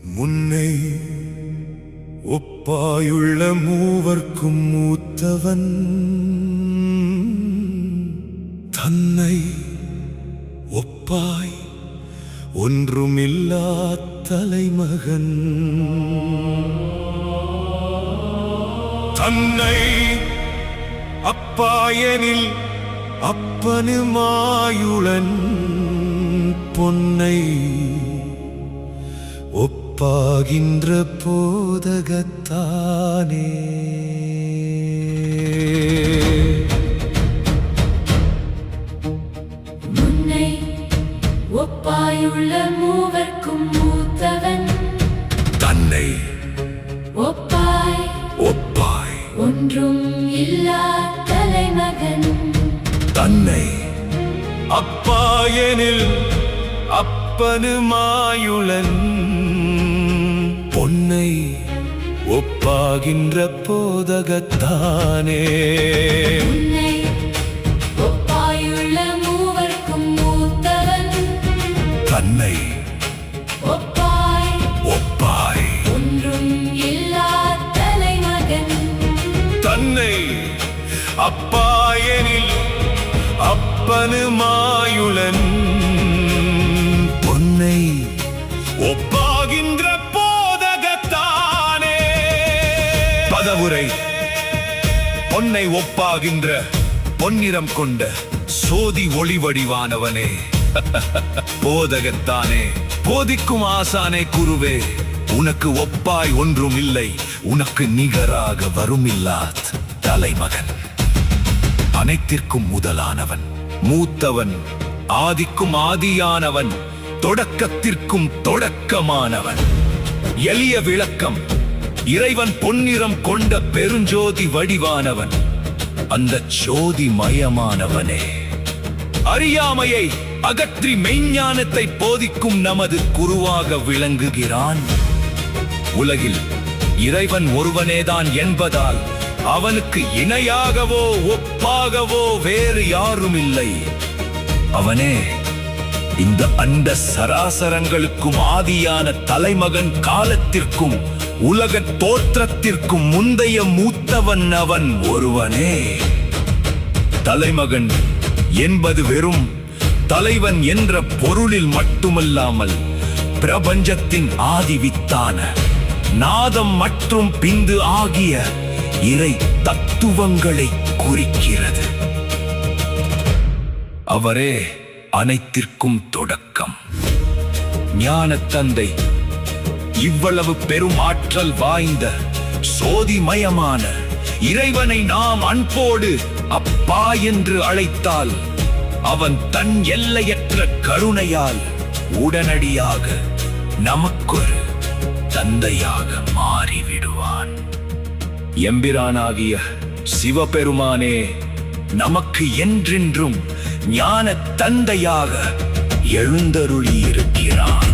முன்னை ஒப்பாயுள்ள மூவர்க்கும் மூத்தவன் தன்னை ஒப்பாய் ஒன்றுமில்லா தலைமகன் தன்னை அப்பாயனில் அப்பனுமாயுளன் பொன்னை ஒப்பாகின்ற போதகத்தானே முன்னை ஒப்பாயுள்ள மூவர்க்கும் மூத்தவன் தன்னை ஒப்பாய் ஒப்பாய் ஒன்றும் இல்லா தலைமகன் தன்னை அப்பாயனில் அப்பனுமாயுளன் பொன்னை ஒப்பாகின்ற போதகத்தானே முன்னை ஒப்பாயுள்ள மூவர்க்கும் மூத்தவன் தன்னை ஒப்பாய் ஒப்பாய் ஒன்றும் இல்லா தலைமகன் தன்னை அப்பாயனில் அப்பனுமாயுளன் பொன்னை ஒப்பாகின்ற போதகத்தானே. பதவுரை பொன்னை ஒப்பாகின்ற பொன்னிறம் கொண்ட சோதி ஒளி வடிவானவனே போதகத்தானே, போதிக்கும் ஆசானே குருவே, உனக்கு ஒப்பாய் ஒன்றும் இல்லை, உனக்கு நிகராக வருமில்லாத் தலைமகன், அனைத்திற்கும் முதலானவன், மூத்தவன், ஆதிக்கும் ஆதியானவன், தொடக்கத்திற்கும் தொடக்கமானவன். எளிய விளக்கம்: இறைவன் பொன்னிறம் கொண்ட பெருஞ்சோதி வடிவானவன், அந்த ஜோதி மயமானவனே. அறியாமையை அகற்றி மெய்ஞானத்தை போதிக்கும் நமது குருவாக விளங்குகிறான். உலகில் இறைவன் ஒருவனேதான் என்பதால் அவனுக்கு இணையாகவோ ஒப்பாகவோ வேறு யாரும் இல்லை. அவனே இந்த அண்ட சராசரங்களுக்கும் ஆதியான தலைமகன், காலத்திற்கும் உலக தோற்றத்திற்கும் முந்தைய மூத்தவன் அவன் ஒருவனே. தலைமகன் என்பது வெறும் தலைவன் என்ற பொருளில் மட்டுமல்லாமல் பிரபஞ்சத்தின் ஆதிவித்தான நாதம் மற்றும் பிந்து ஆகிய இறை தத்துவங்களை குறிக்கிறது. அவரே அனைத்திற்கும் தொடக்கம், ஞான தந்தை. இவ்வளவு பெரும் ஆற்றல் வாய்ந்த சோதிமயமான இறைவனை நாம் அன்போடு அப்பா என்று அழைத்தால் அவன் தன் எல்லையற்ற கருணையால் உடனடியாக நமக்கொரு தந்தையாக மாறிவிடுவான். எம்பிரானாகிய சிவபெருமானே நமக்கு என்றென்றும் ஞான தந்தையாக எழுந்தருளி இருக்கிறான்.